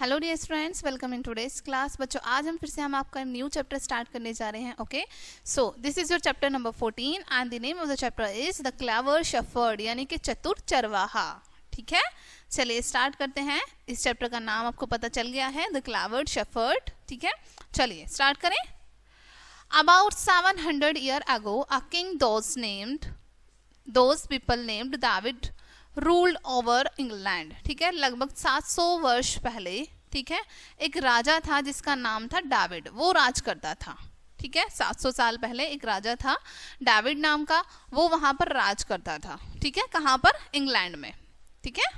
Hello dear students, welcome in today's class. बच्चों आज हम आपका न्यू चैप्टर स्टार्ट करने जा रहे हैं। Okay, so this is your chapter number 14 and the name of the chapter is the clever shepherd, यानी कि चतुर चरवाहा। ठीक है, चलिए स्टार्ट करते हैं। इस चैप्टर का नाम आपको पता चल गया है, द क्लेवर शेफर्ड। ठीक है, चलिए स्टार्ट करें। About 700 year ago a king those people named David ruled over England. ठीक है, लगभग 700 वर्ष पहले, ठीक है, एक राजा था जिसका नाम था डेविड, वो राज करता था। ठीक है, 700 साल पहले एक राजा था डेविड नाम का, वो वहां पर राज करता था। ठीक है, कहां पर? इंग्लैंड में। ठीक है,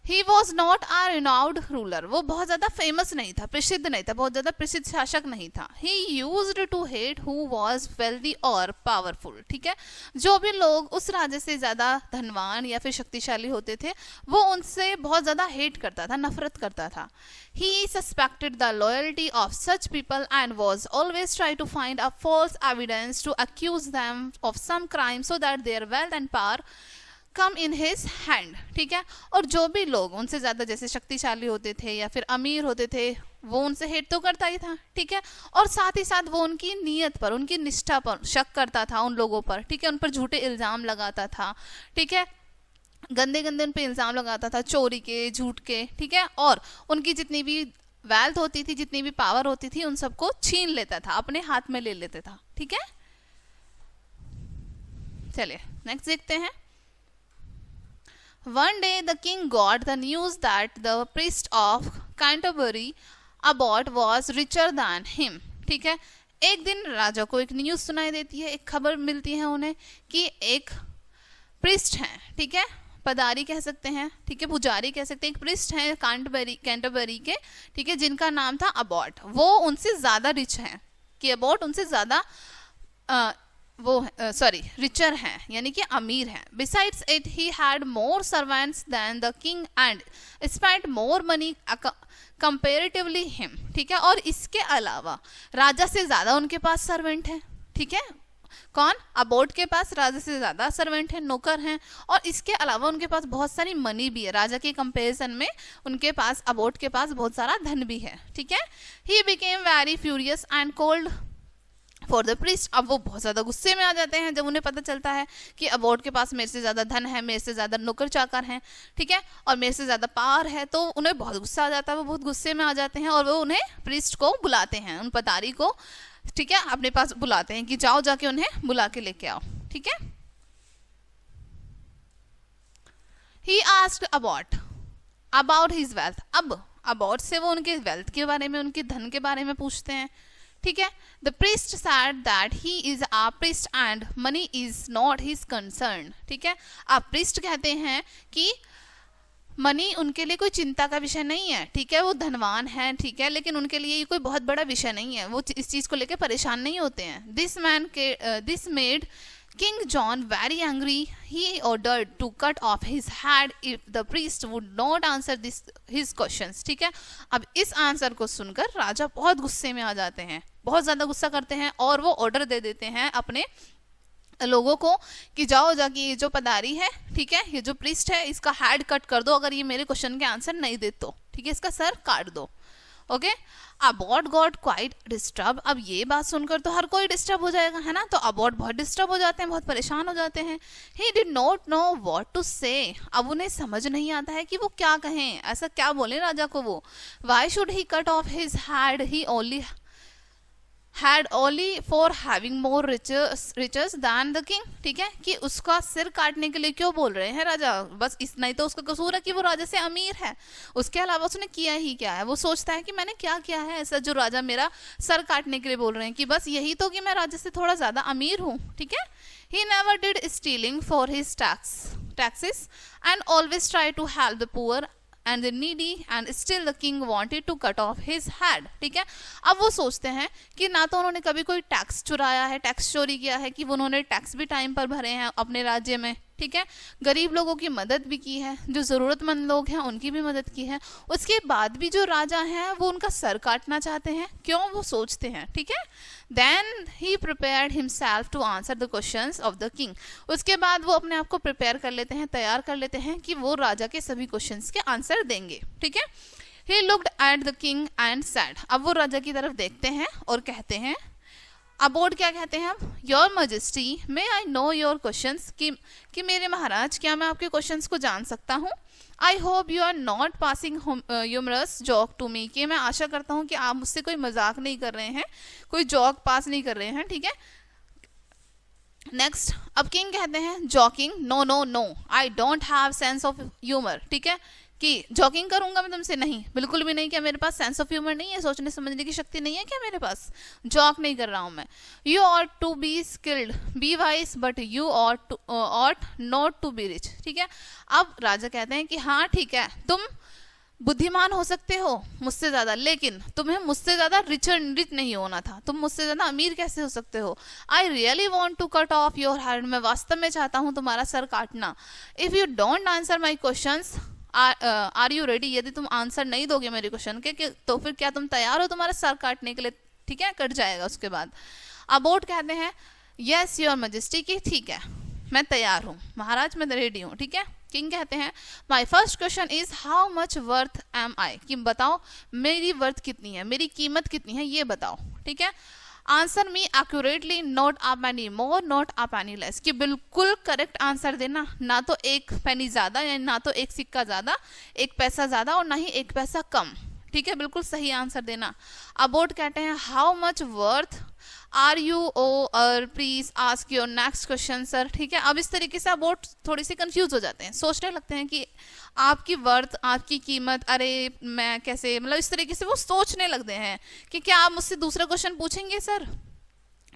he was not a renowned ruler, वो बहुत ज्यादा फेमस नहीं था, प्रसिद्ध नहीं था, बहुत ज्यादा प्रसिद्ध शासक नहीं था। He used to hate who was wealthy और पावरफुल। ठीक है, जो भी लोग उस राजा से ज्यादा धनवान या फिर शक्तिशाली होते थे, वो उनसे बहुत ज्यादा हेट करता था, नफरत करता था। He suspected the loyalty of such people and was always try to find a false evidence to accuse them of some crime so that their wealth and power come in his hand. ठीक है, और जो भी लोग उनसे ज्यादा जैसे शक्तिशाली होते थे या फिर अमीर होते थे, वो उनसे हेट तो करता ही था। ठीक है, और साथ ही साथ वो उनकी नीयत पर, उनकी निष्ठा पर शक करता था, उन लोगों पर। ठीक है, उन पर झूठे इल्जाम लगाता था। ठीक है, गंदे गंदे उन पर इल्जाम लगाता था, चोरी के, झूठ के। ठीक है, और उनकी जितनी भी वेल्थ होती थी, जितनी भी पावर होती थी, उन सबको छीन लेता था, अपने हाथ में ले लेता था। ठीक है, चलिए नेक्स्ट देखते हैं। One day the king got the news that the priest of Canterbury Abbot was richer than him. ठीक है, एक दिन राजा को एक न्यूज सुनाई देती है, एक खबर मिलती है उन्हें कि एक प्रिस्ट है। ठीक है, पदारी कह सकते हैं, ठीक है, पुजारी कह सकते हैं, एक प्रिस्ट है कैंटरबरी के। ठीक है, जिनका नाम था अबॉट, वो उनसे ज्यादा रिच हैं, कि अबॉट उनसे ज्यादा रिचर हैं, यानी कि अमीर हैं। Besides it he had more servants than the king and spent more money comparatively him. ठीक है, और इसके अलावा राजा से ज्यादा उनके पास सर्वेंट हैं। ठीक है, कौन? अबोट के पास राजा से ज्यादा सर्वेंट हैं, नौकर हैं, और इसके अलावा उनके पास बहुत सारी मनी भी है। राजा के कंपैरिजन में उनके पास, अबोट के पास बहुत सारा धन भी है। ठीक है, he became very furious and cold for the priest. अब वो बहुत ज्यादा गुस्से में आ जाते हैं जब उन्हें पता चलता है कि अबॉट के पास मेरे से ज्यादा धन है, मेरे से ज्यादा नौकर चाकर हैं। ठीक है, और मेरे से ज्यादा पावर है, तो उन्हें बहुत गुस्सा आ जाता है, वो बहुत गुस्से में आ जाते हैं और वो उन्हें प्रीस्ट को बुलाते हैं, उन पतारी को। ठीक है, अपने पास बुलाते हैं कि जाओ जाके उन्हें बुला के लेके आओ। ठीक है, he asked abbot about his wealth. अब अबॉट से वो उनके वेल्थ के बारे में, उनके धन के बारे में पूछते हैं। ठीक है, the priest said that he is a priest and money is not his concern. ठीक है, आप प्रीस्ट कहते हैं कि मनी उनके लिए कोई चिंता का विषय नहीं है। ठीक है, वो धनवान है, ठीक है, लेकिन उनके लिए ये कोई बहुत बड़ा विषय नहीं है, वो इस चीज को लेकर परेशान नहीं होते हैं। This made King John very angry. He ordered to cut off his head if the priest would not answer his questions. ठीक है, अब इस आंसर को सुनकर राजा बहुत गुस्से में आ जाते हैं, बहुत ज्यादा गुस्सा करते हैं, और वो ऑर्डर दे देते हैं अपने लोगों को कि जाओ जाके ये जो पदारी है, ठीक है, ये जो प्रीस्ट है, इसका हेड कट कर दो अगर ये मेरे क्वेश्चन के आंसर नहीं दे तो। ठीक है, इसका सर काट दो। Okay, abbot got quite disturb. अब ये बात सुनकर तो हर कोई डिस्टर्ब हो जाएगा, है ना, तो अबॉट बहुत डिस्टर्ब हो जाते हैं, बहुत परेशान हो जाते हैं। He did not know what to say. अब उन्हें समझ नहीं आता है कि वो क्या कहें, ऐसा क्या बोले राजा को वो। Why should he cut off his had, he only had only for having more riches than the king. ठीक है, कि उसका सिर काटने के लिए क्यों बोल रहे हैं राजा, बस इतना ही तो उसका कसूर है कि वो राजा से अमीर है, उसके अलावा उसने किया ही क्या है। वो सोचता है कि मैंने क्या किया है ऐसा जो राजा मेरा सर काटने के लिए बोल रहे हैं, कि बस यही तो कि मैं राजा से थोड़ा ज्यादा अमीर हूँ। ठीक है, he never did stealing for his taxes and always tried to help the poor and the needy and still the king wanted to cut off his head. ठीक है, अब वो सोचते हैं कि ना तो उन्होंने कभी कोई टैक्स चुराया है, टैक्स चोरी किया है, कि उन्होंने टैक्स भी टाइम पर भरे हैं अपने राज्य में। ठीक है, गरीब लोगों की मदद भी की है, जो जरूरतमंद लोग हैं उनकी भी मदद की है, उसके बाद भी जो राजा हैं वो उनका सर काटना चाहते हैं। क्यों? वो सोचते हैं। ठीक है, then he prepared himself to answer the questions of the king. उसके बाद वो अपने आप को प्रिपेयर कर लेते हैं, तैयार कर लेते हैं कि वो राजा के सभी क्वेश्चंस के आंसर देंगे। ठीक है, he looked at the king and said, अब वो राजा की तरफ देखते हैं और कहते हैं, अबोर्ड क्या कहते हैं अब, your majesty may I know your questions, कि मेरे महाराज क्या मैं आपके क्वेश्चंस को जान सकता हूँ। I hope you are not passing humorous joke to me, कि मैं आशा करता हूँ कि आप मुझसे कोई मजाक नहीं कर रहे हैं, कोई जॉक पास नहीं कर रहे हैं, ठीक है। नेक्स्ट, अब किंग कहते हैं joking, no no no I don't have sense of humour, ठीक है, कि जॉकिंग करूंगा मैं तुमसे, नहीं बिल्कुल भी नहीं, क्या मेरे पास सेंस ऑफ ह्यूमर नहीं है, सोचने समझने की शक्ति नहीं है क्या मेरे पास, जॉक नहीं कर रहा हूं मैं। You ought to be skilled be wise but you ought not to be rich, ठीक है। अब राजा कहते हैं कि हाँ ठीक है, तुम बुद्धिमान हो सकते हो मुझसे ज्यादा, लेकिन तुम्हें मुझसे ज्यादा रिच नहीं होना था, तुम मुझसे ज्यादा अमीर कैसे हो सकते हो। I really want to cut off your head, मैं वास्तव में चाहता हूँ तुम्हारा सर काटना। If you don't answer my questions are you ready, यदि तुम आंसर नहीं दोगे मेरे क्वेश्चन के तो फिर क्या तुम तैयार हो तुम्हारा सर काटने के लिए, ठीक है, कट जाएगा उसके बाद। अबोट कहते हैं यस योर मजेस्टी, की ठीक है मैं तैयार हूँ महाराज, मैं रेडी हूँ, ठीक है। किंग कहते हैं my first question is how much worth am I, कि बताओ मेरी वर्थ कितनी है, मेरी कीमत कितनी है, ये बताओ, ठीक है। Answer me accurately, not a Penney more not a Penney less, कि बिल्कुल करेक्ट आंसर देना, ना तो एक पेनी ज्यादा यानी ना तो एक सिक्का ज्यादा, एक पैसा ज्यादा और ना ही एक पैसा कम, ठीक है, बिल्कुल सही आंसर देना। अबोट कहते हैं how much worth are you और please ask your next question sir, ठीक है। अब इस तरीके से अबोट थोड़ी सी कंफ्यूज हो जाते हैं, सोचने लगते हैं कि आपकी वर्थ, आपकी कीमत, अरे मैं कैसे, मतलब इस तरीके से वो सोचने लगते हैं कि क्या आप मुझसे दूसरा क्वेश्चन पूछेंगे सर।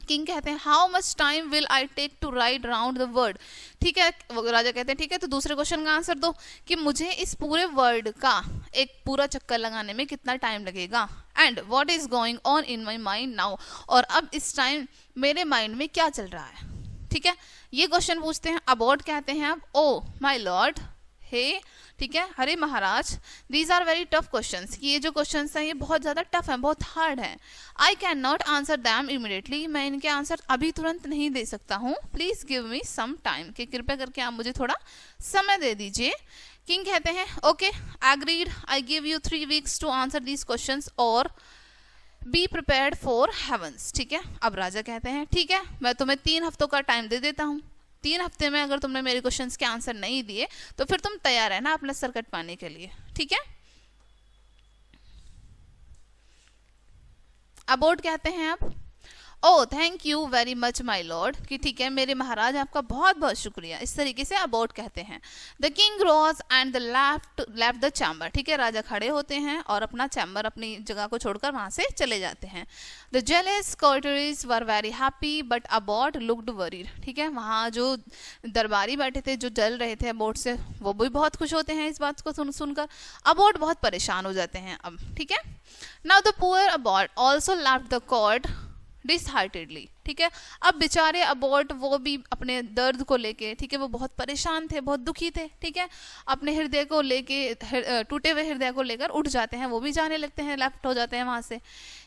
किंग कहते हैं how much time will I take to ride round the world, ठीक है। राजा कहते हैं ठीक है, तो दूसरे क्वेश्चन का आंसर दो कि मुझे इस पूरे वर्ड का एक पूरा चक्कर लगाने में कितना टाइम लगेगा। And what is going on in my mind now, और अब इस टाइम मेरे माइंड में क्या चल रहा है, ठीक है, ये क्वेश्चन पूछते हैं। अबॉट कहते हैं अब ओ माई लॉर्ड, हे, ठीक है, हरे महाराज, these are very tough questions, कि ये जो क्वेश्चंस हैं ये बहुत ज़्यादा टफ हैं, बहुत हार्ड हैं। I can not answer them immediately, मैं इनके आंसर अभी तुरंत नहीं दे सकता हूँ। Please give me some time, कि कृपया करके आप मुझे थोड़ा समय दे दीजिए। किंग कहते हैं okay agreed, I give you 3 weeks to answer these questions और बी प्रिपेयर्ड फॉर हेवंस, ठीक है। अब राजा कहते हैं ठीक है, मैं तुम्हें 3 हफ्तों का टाइम दे देता हूँ, 3 हफ्ते में अगर तुमने मेरे क्वेश्चंस के आंसर नहीं दिए तो फिर तुम तैयार है ना अपना सर कट पाने के लिए, ठीक है। अबोर्ड कहते हैं आप oh thank you very much my lord, कि ठीक है मेरे महाराज आपका बहुत बहुत शुक्रिया, इस तरीके से अबोर्ड कहते हैं। The king rose and the left the chamber, ठीक है, राजा खड़े होते हैं और अपना चैम्बर, अपनी जगह को छोड़कर वहां से चले जाते हैं। The jealous courtiers were very happy but abbot looked worried, ठीक है, वहाँ जो दरबारी बैठे थे जो जल रहे थे अबोर्ड से, वो भी बहुत खुश होते हैं इस बात को सुनकर, अबोर्ड बहुत परेशान हो जाते हैं अब, ठीक है। Now the poor abbot also left the court disheartedly, ठीक है। अब बेचारे अबॉर्ट वो भी अपने दर्द को लेके, ठीक है, वो बहुत परेशान थे, बहुत दुखी थे, ठीक है, अपने हृदय को लेके, टूटे हुए हृदय को लेकर उठ जाते हैं, वो भी जाने लगते हैं, लेफ्ट हो जाते हैं वहां से।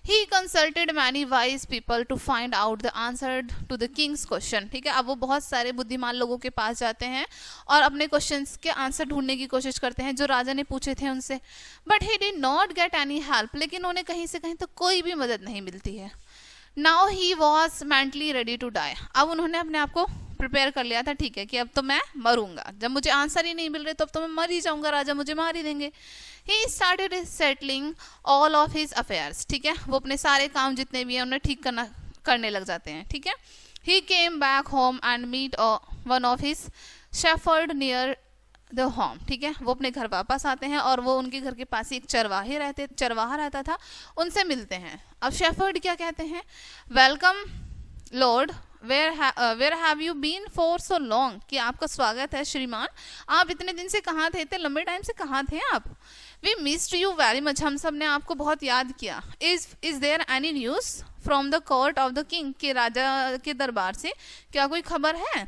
He consulted many wise people to find out the answer to the king's question, ठीक है। अब वो बहुत सारे बुद्धिमान लोगों के पास जाते हैं और अपने क्वेश्चंस के आंसर ढूंढने की कोशिश करते हैं जो राजा ने पूछे थे उनसे। But he did not get any help, लेकिन उन्हें कहीं से कहीं तो कोई भी मदद नहीं मिलती है। Now he was mentally ready to die, अब उन्होंने अपने आप को प्रिपेयर कर लिया था, ठीक है, कि अब तो मैं मरूंगा, जब मुझे आंसर ही नहीं मिल रहे तो अब तो मैं मर ही जाऊंगा, राजा मुझे मार ही देंगे। He started settling all of his affairs, ठीक है, वो अपने सारे काम जितने भी हैं उन्हें ठीक करने लग जाते हैं, ठीक है। He came back home and meet one of his shepherd near the home, ठीक है, वो अपने घर वापस आते हैं और वो उनके घर के पास ही एक चरवाहा रहता था, उनसे मिलते हैं। अब शेफर्ड क्या कहते हैं, welcome lord, where have you been for so long, कि आपका स्वागत है श्रीमान, आप इतने दिन से कहाँ थे, इतने लंबे टाइम से कहाँ थे आप। We missed you very much, हम सब ने आपको बहुत याद किया। Is there any news from the court of the king, के राजा के दरबार से क्या कोई खबर है,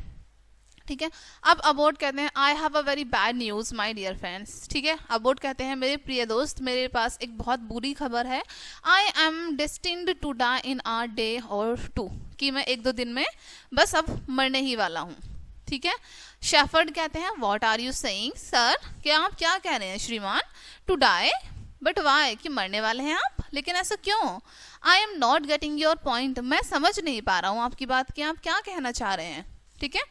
ठीक है। अब अबोर्ड कहते हैं I have a very bad news my dear friends, ठीक है। अबोर्ड कहते हैं मेरे प्रिय दोस्त, मेरे पास एक बहुत बुरी खबर है। I am destined to die in a day और 2, कि मैं 1-2 दिन में बस अब मरने ही वाला हूँ, ठीक है। शेफर्ड कहते हैं what are you saying sir, क्या आप क्या कह रहे हैं श्रीमान, टू डाई, बट वाई, कि मरने वाले हैं आप, लेकिन ऐसा क्यों? आई am not getting your point, मैं समझ नहीं पा रहा हूँ आपकी बात कि आप क्या कहना चाह रहे हैं, ठीक है।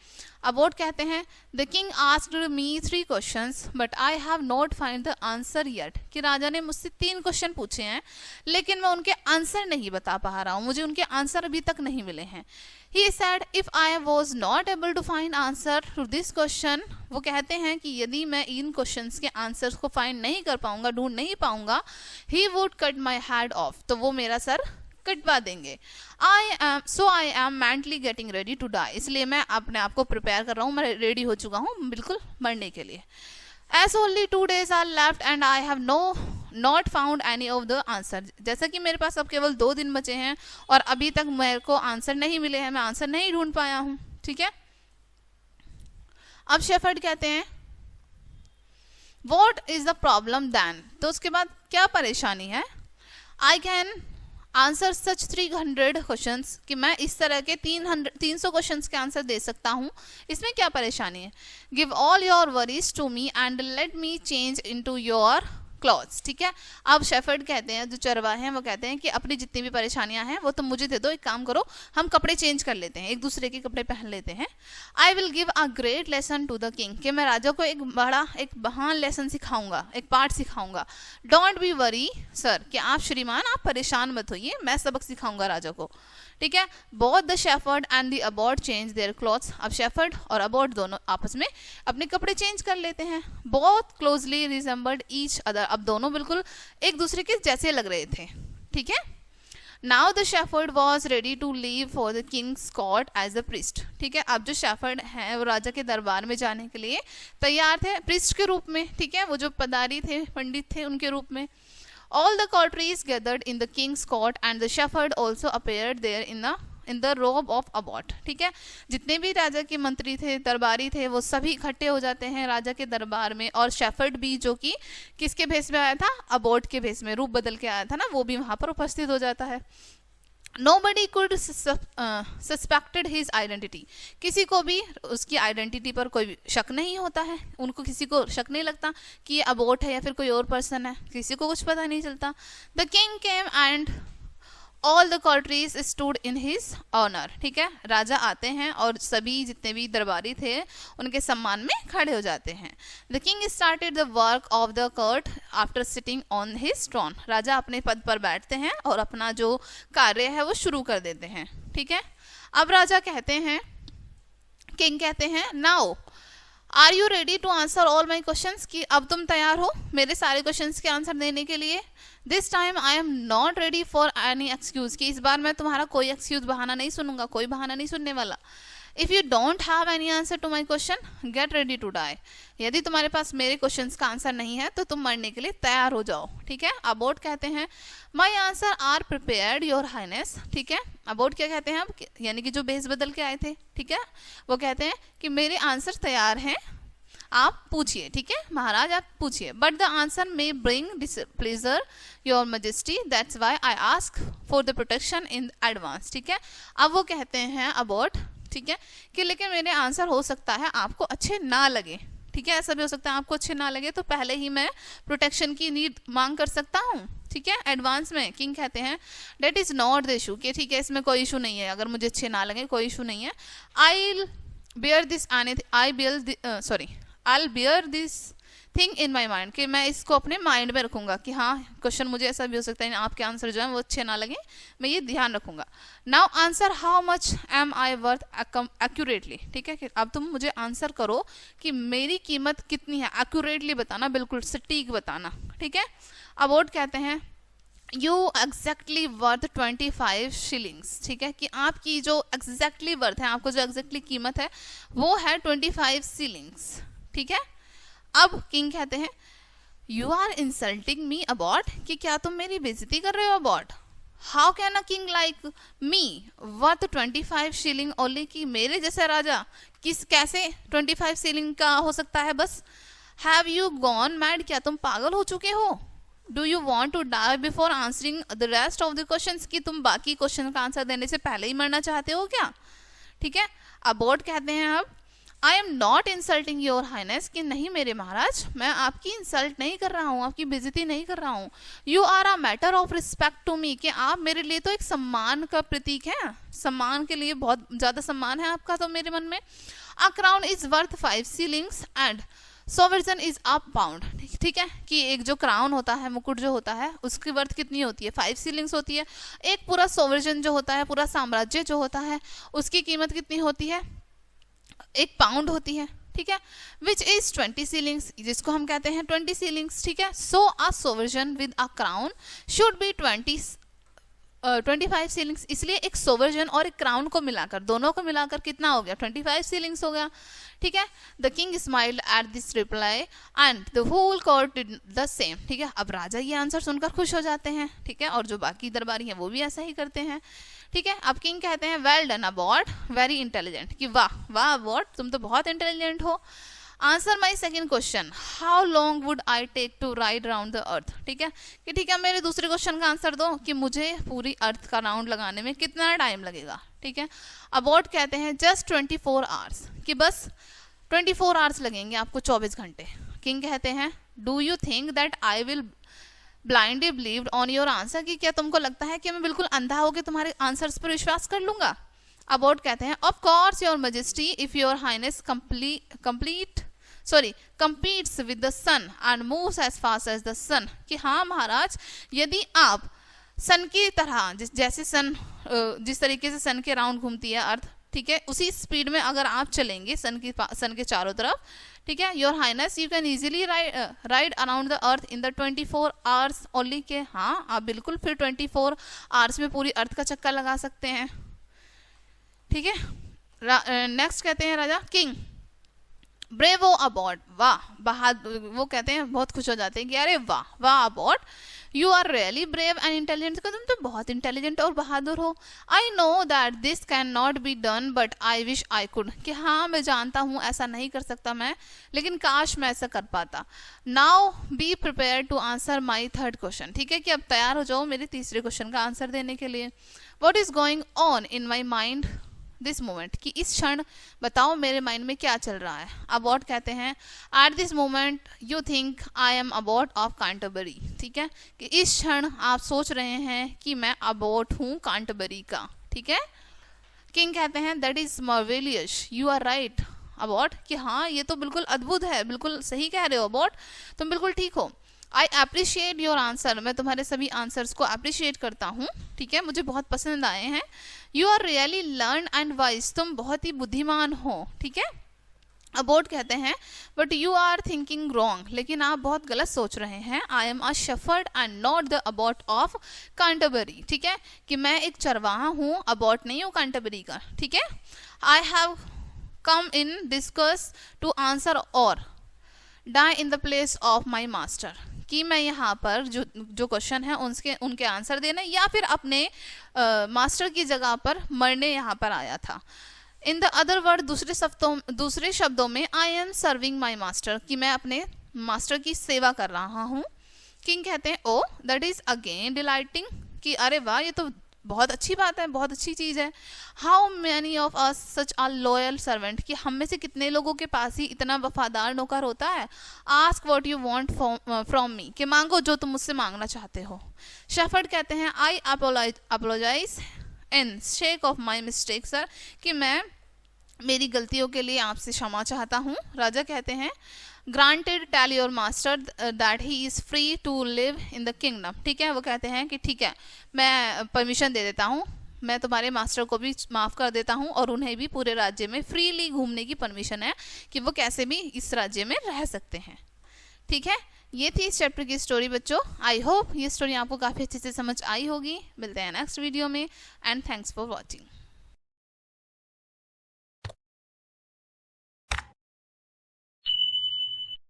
अबॉट कहते हैं the king asked me 3 questions but I have not find the answer yet, कि राजा ने मुझसे 3 क्वेश्चन पूछे हैं लेकिन मैं उनके आंसर नहीं बता पा रहा हूँ, मुझे उनके आंसर अभी तक नहीं मिले हैं। He said if I was not able to find answer to this question, वो कहते हैं कि यदि मैं इन क्वेश्चंस के आंसर्स को फाइंड नहीं कर पाऊंगा, ढूंढ नहीं पाऊंगा, he would cut my head off, तो वो मेरा सर कटवा देंगे। I am mentally getting ready to die, इसलिए मैं अपने आप को प्रिपेयर कर रहा हूँ, मैं रेडी हो चुका हूँ बिल्कुल मरने के लिए। As only 2 days are left and I have not found any of the answer, जैसा कि मेरे पास अब केवल 2 दिन बचे हैं और अभी तक मेरे को आंसर नहीं मिले हैं, मैं आंसर नहीं ढूंढ पाया हूँ, ठीक है। अब शेफर्ड कहते हैं What is the problem then, तो उसके बाद क्या परेशानी है? I can answer such 300 questions, कि मैं इस तरह के 300 क्वेश्चंस के आंसर दे सकता हूँ, इसमें क्या परेशानी है? Give all your worries to me and let me change into your clothes, ठीक है। अब शेफर्ड कहते हैं, जो चरवाहे हैं, वो कहते हैं कि अपनी जितनी भी परेशानियां हैं वो तुम मुझे दे दो, एक काम करो हम कपड़े चेंज कर लेते हैं, एक दूसरे के कपड़े पहन लेते हैं। I will give a great lesson to the king, कि मैं राजा को एक महान लेसन सिखाऊंगा, एक पाठ सिखाऊंगा। डोंट बी वरी सर, कि आप श्रीमान आप परेशान मत होइए, मैं सबक सिखाऊंगा राजा को, ठीक है। Both the shepherd and the abbot change their clothes, अब शेफर्ड और अबॉट दोनों आपस में अपने कपड़े चेंज कर लेते हैं। Both closely resembled each other, अब दोनों बिल्कुल एक दूसरे के जैसे लग रहे थे, ठीक है। Now the shepherd was ready to leave for the king's court as a priest, ठीक है। अब जो शेफर्ड हैं वो राजा के दरबार में जाने के लिए तैयार थे, प्रिस्ट के रूप में, ठीक है, वो जो पदारी थे, पंडित थे, उनके रूप में। All the courtiers gathered in the king's court and the shepherd also appeared there in the robe of abbot, ठीक है। जितने भी राजा के मंत्री थे, दरबारी थे, वो सभी इकट्ठे हो जाते हैं राजा के दरबार में, और शेफर्ड भी, जो कि किसके भेष में आया था? अबॉट के भेष में, रूप बदल के आया था ना, वो भी वहां पर उपस्थित हो जाता है। Nobody could suspected his identity, किसी को भी उसकी आइडेंटिटी पर कोई शक नहीं होता है, उनको किसी को शक नहीं लगता कि ये अबॉट है या फिर कोई और पर्सन है, किसी को कुछ पता नहीं चलता। The king came and all the courtiers stood in his honor, ठीक है। राजा आते हैं और सभी जितने भी दरबारी थे उनके सम्मान में खड़े हो जाते हैं। The king started the work of the court after sitting on his throne, राजा अपने पद पर बैठते हैं और अपना जो कार्य है वो शुरू कर देते हैं, ठीक है। अब राजा कहते हैं, किंग कहते हैं, now are you ready to answer all my questions, कि अब तुम तैयार हो मेरे सारे क्वेश्चंस के आंसर देने के लिए? This time I am not ready for any excuse, कि इस बार मैं तुम्हारा कोई एक्सक्यूज बहाना नहीं सुनूंगा, कोई बहाना नहीं सुनने वाला। If you don't have any answer to my question get ready to die, यदि तुम्हारे पास मेरे क्वेश्चंस का आंसर नहीं है तो तुम मरने के लिए तैयार हो जाओ, ठीक है। अबॉट कहते हैं my answers are prepared your highness, ठीक है। अबॉट क्या कहते हैं, अब यानी कि जो भेष बदल के आए थे, ठीक है, वो कहते हैं कि मेरे आंसर तैयार हैं, आप पूछिए, ठीक है महाराज आप पूछिए। But the answer may bring displeasure your majesty, that's why I ask for the protection in advance, ठीक है। अब वो कहते हैं अबॉट, ठीक है, कि लेकिन मेरे आंसर हो सकता है आपको अच्छे ना लगे, ठीक है, ऐसा भी हो सकता है आपको अच्छे ना लगे, तो पहले ही मैं प्रोटेक्शन की नीड मांग कर सकता हूँ, ठीक है, एडवांस में। किंग कहते हैं that is not the issue, कि ठीक है इसमें कोई इशू नहीं है, अगर मुझे अच्छे ना लगे कोई इशू नहीं है। I bear this thing in my mind, कि मैं इसको अपने माइंड में रखूंगा कि हाँ क्वेश्चन मुझे ऐसा भी हो सकता है आपके आंसर जो है वो अच्छे ना लगे, मैं ये ध्यान रखूंगा। Now answer how much am I worth accurately, ठीक है, कि अब तुम मुझे आंसर करो कि मेरी कीमत कितनी है, एक्यूरेटली बताना, बिल्कुल सटीक बताना, ठीक है। अबॉट कहते हैं यू एग्जैक्टली वर्थ 25 शिलिंग्स, ठीक है, कि आपकी जो एग्जैक्टली वर्थ है, आपको जो एग्जैक्टली कीमत है वो है 25 शिलिंग्स, ठीक है। अब किंग कहते हैं you are insulting me abbot, कि क्या तुम मेरी बेइज्जती कर रहे हो abbot? How can a king like me worth 25 shilling only, कि मेरे जैसा राजा कैसे 25 शिलिंग का हो सकता है बस? हैव यू गॉन मैड, क्या तुम पागल हो चुके हो? Do you want to die before answering the rest of the question, कि तुम बाकी क्वेश्चन का आंसर देने से पहले ही मरना चाहते हो क्या, ठीक है। अबॉट कहते हैं अब I am not insulting your highness, कि नहीं मेरे महाराज, मैं आपकी इंसल्ट नहीं कर रहा हूँ, आपकी बेइज्जती नहीं कर रहा हूँ. You are a matter of respect to me, कि आप मेरे लिए तो एक सम्मान का प्रतीक है, सम्मान के लिए बहुत ज़्यादा सम्मान है आपका तो मेरे मन में. A crown is worth 5 shillings and सोवर्जन is a pound. ठीक है, कि एक जो क्राउन होता है, मुकुट जो होता है, उसकी वर्थ कितनी होती है? 5 shillings होती है. एक पूरा सोवर्जन जो होता है, पूरा साम्राज्य जो होता है, उसकी कीमत कितनी होती है? 1 पाउंड होती है. ठीक है, विच इज 20 shillings, जिसको हम कहते हैं 20 shillings. ठीक है, so a sovereign with a crown should be 25 shillings. इसलिए एक सोवर्जन और एक क्राउन को मिलाकर, दोनों को मिलाकर कितना हो गया? 25 shillings हो गया. ठीक है, the king smiled at this reply and the whole court did the same. ठीक है, अब राजा ये आंसर सुनकर खुश हो जाते हैं. ठीक है, और जो बाकी दरबारी हैं वो भी ऐसा ही करते हैं. ठीक है, अब किंग कहते हैं well done abbot, very intelligent, कि वाह वाह अबॉट, तुम तो बहुत इंटेलिजेंट हो. Answer my second question, how long would I take to ride round the earth. ठीक है, कि ठीक है मेरे दूसरे क्वेश्चन का आंसर दो कि मुझे पूरी अर्थ का राउंड लगाने में कितना टाइम लगेगा. ठीक है, अबॉट कहते हैं जस्ट 24 hours, कि बस 24 hours लगेंगे आपको, 24 घंटे. किंग कहते हैं do you think that I will blindly believed on your answer, कि क्या तुमको लगता है कि मैं बिल्कुल अंधा होकर तुम्हारे आंसर्स पर विश्वास कर लूंगा. अबॉट कहते हैं of course your majesty, if your highness competes with the sun and moves as fast as the sun, कि हाँ महाराज, यदि आप सन की तरह, जैसे सन जिस तरीके से सन के राउंड घूमती है अर्थ, ठीक है, उसी स्पीड में अगर आप चलेंगे सन के चारों तरफ, ठीक है, your highness you can easily ride around the earth in the 24 hours only, के हाँ आप बिल्कुल फिर 24 hours में पूरी अर्थ का चक्कर लगा सकते हैं. ठीक है, नेक्स्ट कहते हैं राजा किंग ब्रेवो अबॉट, वाह बहादुर, वो कहते हैं बहुत खुश हो जाते हैं कि अरे वाह वाह abbot, you are really brave and intelligent, तुम तो बहुत इंटेलिजेंट और बहादुर हो. I know that this can not be done but I wish I could, कि हाँ मैं जानता हूँ ऐसा नहीं कर सकता मैं, लेकिन काश मैं ऐसा कर पाता. Now be prepare to answer my third question. ठीक है, कि अब तैयार हो जाओ मेरे तीसरे क्वेश्चन का आंसर देने के लिए. What is going on in my mind this moment, कि इस क्षण बताओ मेरे माइंड में क्या चल रहा है. अबॉट कहते हैं at this moment you think I am abbot of Canterbury. ठीक है, कि इस क्षण आप सोच रहे हैं कि मैं अबॉट हूँ कांटरबरी का. ठीक है, किंग कहते हैं that is marvellous, you are right abbot, कि हाँ ये तो बिल्कुल अद्भुत है, बिल्कुल सही कह रहे हो अबॉट, तुम बिल्कुल ठीक हो. आई अप्रिशिएट योर आंसर, मैं तुम्हारे सभी आंसर्स को अप्रिशिएट करता हूँ. ठीक है, मुझे बहुत पसंद आए हैं. You are really learn and wise, तुम बहुत ही बुद्धिमान हो. ठीक है, अबॉट कहते हैं but you are thinking wrong, लेकिन आप बहुत गलत सोच रहे हैं. I am a shepherd and not the abbot of Canterbury. ठीक है, कि मैं एक चरवाहा हूँ, अबॉट नहीं हूँ कांटरबरी का. ठीक है, I have come in disguise to answer और die in the place of my master, कि मैं यहाँ पर जो क्वेश्चन है उनके आंसर देने या फिर अपने मास्टर की जगह पर मरने यहाँ पर आया था. इन द अदर वर्ड, दूसरे शब्दों में I am serving my master, कि मैं अपने मास्टर की सेवा कर रहा हूँ. किंग कहते हैं ओ दैट इज अगेन डिलाइटिंग, कि अरे वाह ये तो बहुत अच्छी बात है, बहुत अच्छी चीज़ है. How many of us such are loyal servant, कि हम में से कितने लोगों के पास ही इतना वफादार नौकर होता है. Ask what you want from me, कि मांगो जो तुम मुझसे मांगना चाहते हो. शेफर्ड कहते हैं I apologize in shake of my mistake sir, कि मैं मेरी गलतियों के लिए आपसे क्षमा चाहता हूँ. राजा कहते हैं granted tell your master that he is free to live in the kingdom. ठीक है, वो कहते हैं कि ठीक है मैं परमिशन दे देता हूँ, मैं तुम्हारे मास्टर को भी माफ़ कर देता हूँ और उन्हें भी पूरे राज्य में फ्रीली घूमने की परमिशन है, कि वो कैसे भी इस राज्य में रह सकते हैं. ठीक है, ये थी इस चैप्टर की स्टोरी बच्चों. आई होप ये स्टोरी आपको काफ़ी अच्छे से समझ आई होगी. मिलते हैं नेक्स्ट वीडियो में एंड थैंक्स फॉर वॉचिंग.